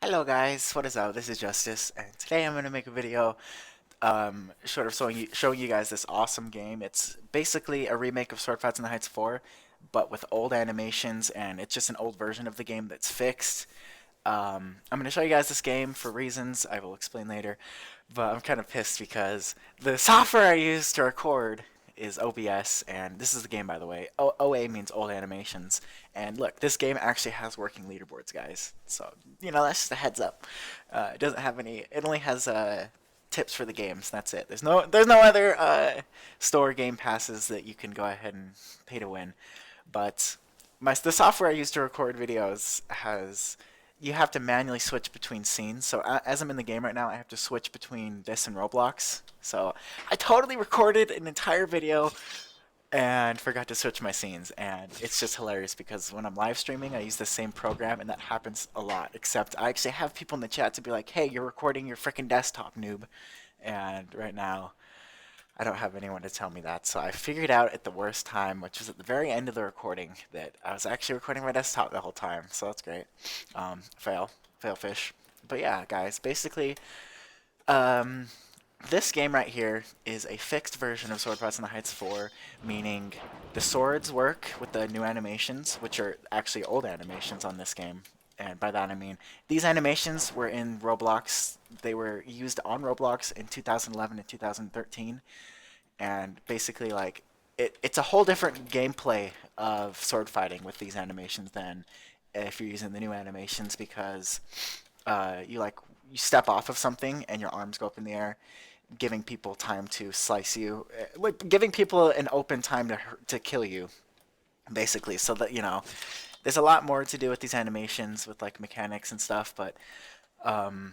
Hello guys, what is up? This is Justice, and today I'm going to make a video sort of showing you guys this awesome game. It's basically a remake of Sword Fights in the Heights 4, but with old animations, and it's just an old version of the game that's fixed. I'm going to show you guys this game for reasons I will explain later, but I'm kind of pissed because the software I use to record is OBS, and this is the game, by the way. OA means old animations. And look, this game actually has working leaderboards, guys. So, that's just a heads up. It doesn't have any, it only has tips for the games. That's it. There's no other store game passes that you can go ahead and pay to win. But the software I use to record videos has you have to manually switch between scenes. So as I'm in the game right now, I have to switch between this and Roblox. So I totally recorded an entire video and forgot to switch my scenes, and it's just hilarious because when I'm live streaming I use the same program, and that happens a lot, except I actually have people in the chat to be like, hey, you're recording your freaking desktop, noob. And right now I don't have anyone to tell me that, so I figured out at the worst time, which was at the very end of the recording, that I was actually recording my desktop the whole time. So that's great. Fail fish. But yeah, guys, basically, um, this game right here is a fixed version of Sword Fights in the Heights 4, meaning the swords work with the new animations, which are actually old animations on this game. And by that I mean these animations were in Roblox. They were used on Roblox in 2011 and 2013, and basically it's a whole different gameplay of sword fighting with these animations than if you're using the new animations, because you step off of something and your arms go up in the air, giving people time to slice you, like giving people an open time to kill you, basically. So that there's a lot more to do with these animations with like mechanics and stuff, but um,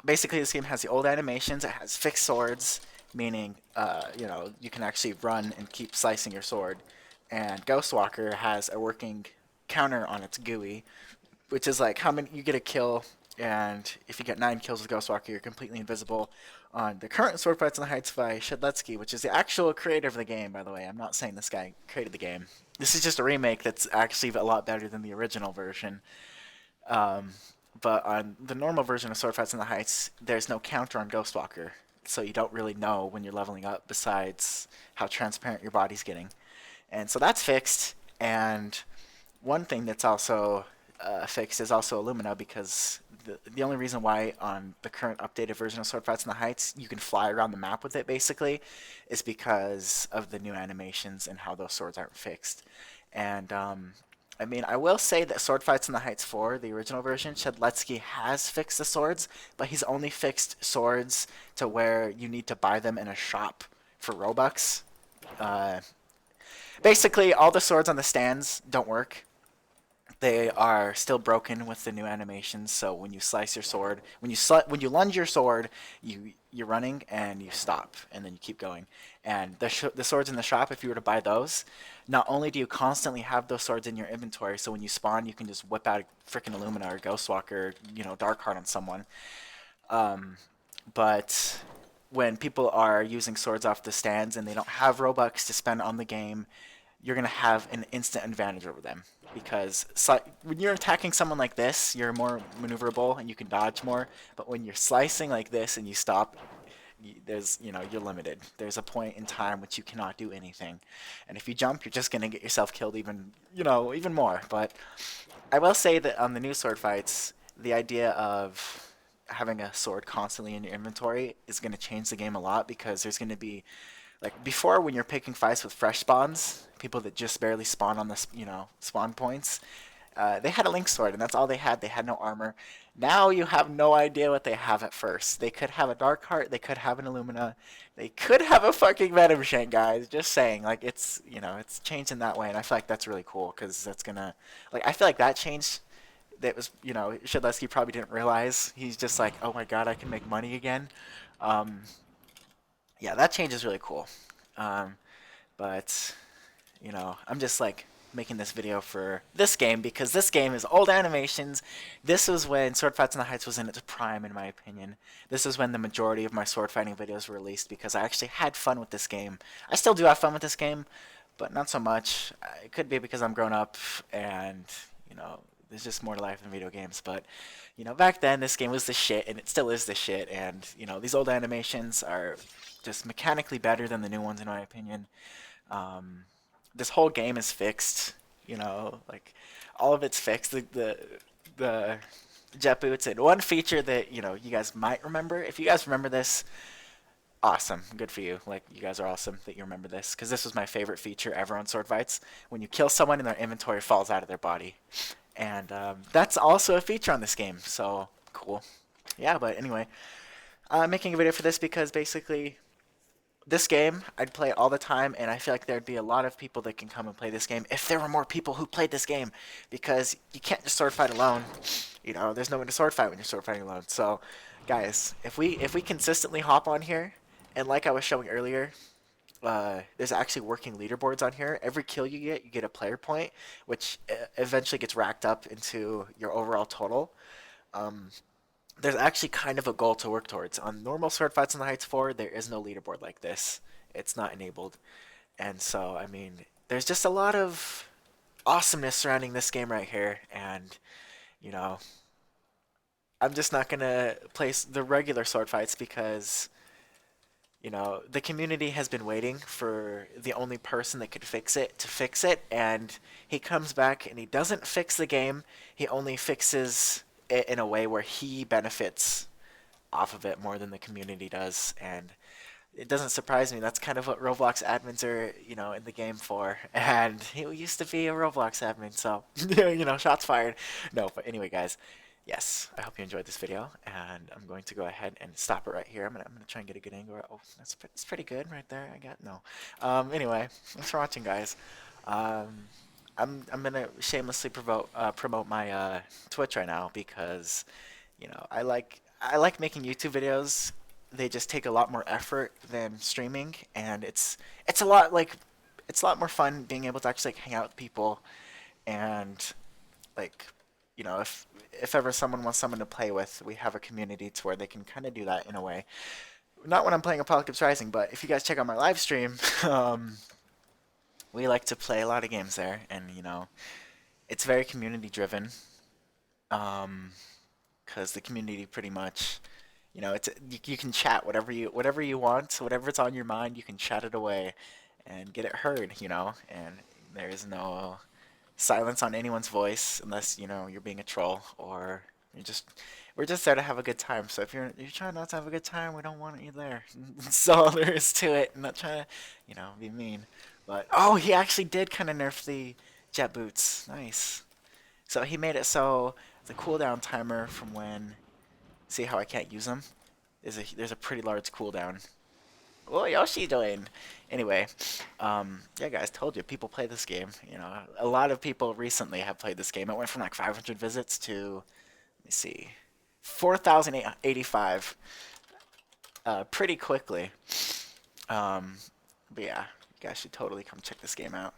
basically this game has the old animations. It has fixed swords, meaning you can actually run and keep slicing your sword. And Ghostwalker has a working counter on its GUI, which is like how many you get a kill, and if you get 9 kills with Ghostwalker, you're completely invisible. On the current Sword Fights in the Heights by Shedletsky, which is the actual creator of the game, by the way. I'm not saying this guy created the game. This is just a remake that's actually a lot better than the original version. Um, but on the normal version of Sword Fights in the Heights, there's no counter on Ghostwalker, so you don't really know when you're leveling up besides how transparent your body's getting. And so that's fixed. And one thing that's also fixed is also Illumina, because the only reason why on the current updated version of Sword Fights in the Heights you can fly around the map with it basically is because of the new animations and how those swords aren't fixed. And I mean, I will say that Sword Fights in the Heights 4, the original version, Shedletsky has fixed the swords, but he's only fixed swords to where you need to buy them in a shop for Robux. Uh, Basically, all the swords on the stands don't work. They are still broken with the new animations. So when you slice your sword, when you lunge your sword, you're running and you stop, and then you keep going. And the swords in the shop, if you were to buy those, not only do you constantly have those swords in your inventory, so when you spawn, you can just whip out a freaking Illumina or Ghostwalker, Dark Heart on someone. Um, but when people are using swords off the stands and they don't have Robux to spend on the game, you're going to have an instant advantage over them, because when you're attacking someone like this, you're more maneuverable and you can dodge more. But when you're slicing like this and you stop, you're limited. There's a point in time which you cannot do anything, and if you jump, you're just going to get yourself killed even more. But I will say that on the new sword fights, the idea of having a sword constantly in your inventory is going to change the game a lot, because there's going to be, like before, when you're picking fights with fresh spawns, people that just barely spawn on the spawn points, they had a link sword and that's all they had. They had no armor. Now you have no idea what they have at first. They could have a Dark Heart. They could have an Illumina. They could have a fucking Venom Shank, guys. Just saying, like it's changed in that way, and I feel like that's really cool, because that's gonna, like, I feel like that changed. That was, Shedletsky probably didn't realize. He's just like, oh my god, I can make money again. Um, yeah, that change is really cool. Um, but I'm just like making this video for this game because this game is old animations. This was when Sword Fights in the Heights was in its prime, in my opinion. This is when the majority of my sword fighting videos were released, because I actually had fun with this game. I still do have fun with this game, but not so much. It could be because I'm grown up and there's just more to life than video games. But back then this game was the shit, and it still is the shit. And these old animations are just mechanically better than the new ones, in my opinion. Um, this whole game is fixed. Like all of it's fixed. The jet boots, and one feature that you guys might remember. If you guys remember this, awesome, good for you. Like, you guys are awesome that you remember this, because this was my favorite feature ever on sword fights. When you kill someone and their inventory falls out of their body, and that's also a feature on this game. So cool. Yeah, but anyway, I'm making a video for this because basically this game, I'd play it all the time, and I feel like there'd be a lot of people that can come and play this game if there were more people who played this game, because you can't just sword fight alone. There's no one to sword fight when you're sword fighting alone. So, guys, if we consistently hop on here, and like I was showing earlier, there's actually working leaderboards on here. Every kill you get a player point, which eventually gets racked up into your overall total. Um, there's actually kind of a goal to work towards. On normal sword fights in the Heights 4, there is no leaderboard like this. It's not enabled. And so, I mean, there's just a lot of awesomeness surrounding this game right here. And, you know, I'm just not going to place the regular sword fights because, the community has been waiting for the only person that could fix it to fix it. And he comes back and he doesn't fix the game. He only fixes it in a way where he benefits off of it more than the community does. And it doesn't surprise me. That's kind of what Roblox admins are, in the game for. And he used to be a Roblox admin, so, shots fired. No, but anyway, guys, yes, I hope you enjoyed this video, and I'm going to go ahead and stop it right here. I'm gonna try and get a good angle. Oh, that's pretty good right there. I got no. Anyway, thanks for watching, guys. Um, I'm gonna shamelessly promote my Twitch right now because I like making YouTube videos. They just take a lot more effort than streaming, and it's a lot like it's a lot more fun being able to actually hang out with people and like if ever someone wants someone to play with, we have a community to where they can kind of do that in a way. Not when I'm playing Apocalypse Rising, but if you guys check out my live stream, we like to play a lot of games there, and it's very community driven. Um, because the community pretty much, you can chat whatever you want, whatever's on your mind, you can chat it away, and get it heard, and there is no silence on anyone's voice unless you're being a troll or you're just we're just there to have a good time. So if you're trying not to have a good time, we don't want you there. That's all there is to it. I'm not trying to be mean, but oh, he actually did kind of nerf the jet boots. Nice. So he made it so the cooldown timer from when, see how I can't use them? There's a pretty large cooldown. Oh, Yoshi joined. Anyway, yeah, guys, told you people play this game. A lot of people recently have played this game. It went from like 500 visits to, let me see, 4,085, pretty quickly. But yeah, you guys should totally come check this game out.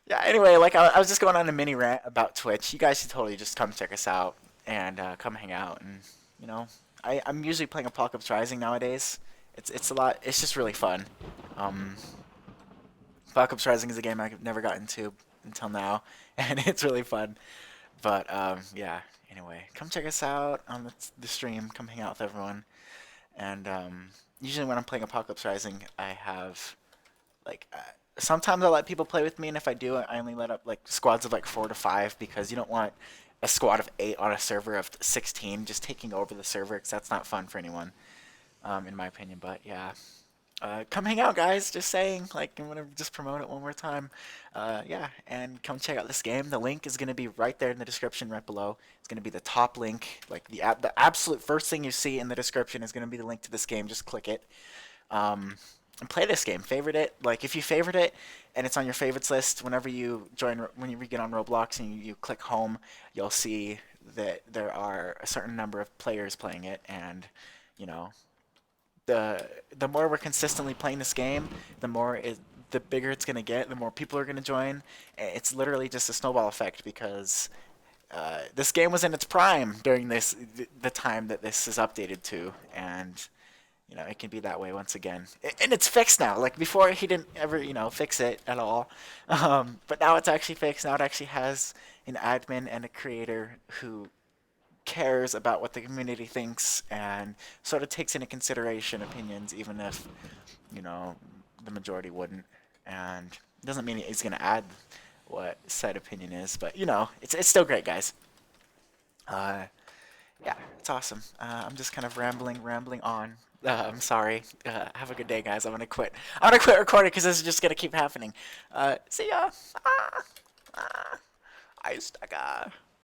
Yeah, anyway, like I was just going on a mini rant about Twitch. You guys should totally just come check us out and come hang out. And you know, I'm usually playing Apocalypse Rising nowadays. It's a lot. It's just really fun. Um, Apocalypse Rising is a game I've never gotten to until now, and it's really fun. But yeah. Anyway, come check us out on the stream. Come hang out with everyone. And usually when I'm playing Apocalypse Rising, I have like sometimes I let people play with me, and if I do, I only let up like squads of like 4 to 5 because you don't want a squad of 8 on a server of 16 just taking over the server because that's not fun for anyone, in my opinion. But yeah, come hang out, guys. Just saying, like I'm gonna just promote it one more time. Yeah, and come check out this game. The link is gonna be right there in the description, right below. It's gonna be the top link, like the absolute first thing you see in the description is gonna be the link to this game. Just click it. And play this game. Favorite it. Like if you favorite it and it's on your favorites list, whenever you get on Roblox and you click home, you'll see that there are a certain number of players playing it, and you know the more we're consistently playing this game, the bigger it's gonna get. The more people are gonna join. It's literally just a snowball effect because this game was in its prime during the time that this is updated to, and it can be that way once again. And it's fixed now. Like before, he didn't ever, fix it at all. But now it's actually fixed. Now it actually has an admin and a creator who cares about what the community thinks and sort of takes into consideration opinions, even if, you know, the majority wouldn't. And it doesn't mean he's going to add what said opinion is, but, you know, it's still great, guys. Uh, yeah, it's awesome. I'm just kind of rambling on. I'm sorry. Have a good day, guys. I'm gonna quit. I'm gonna quit recording because this is just gonna keep happening. See ya. Ah, ah, Eisdagger.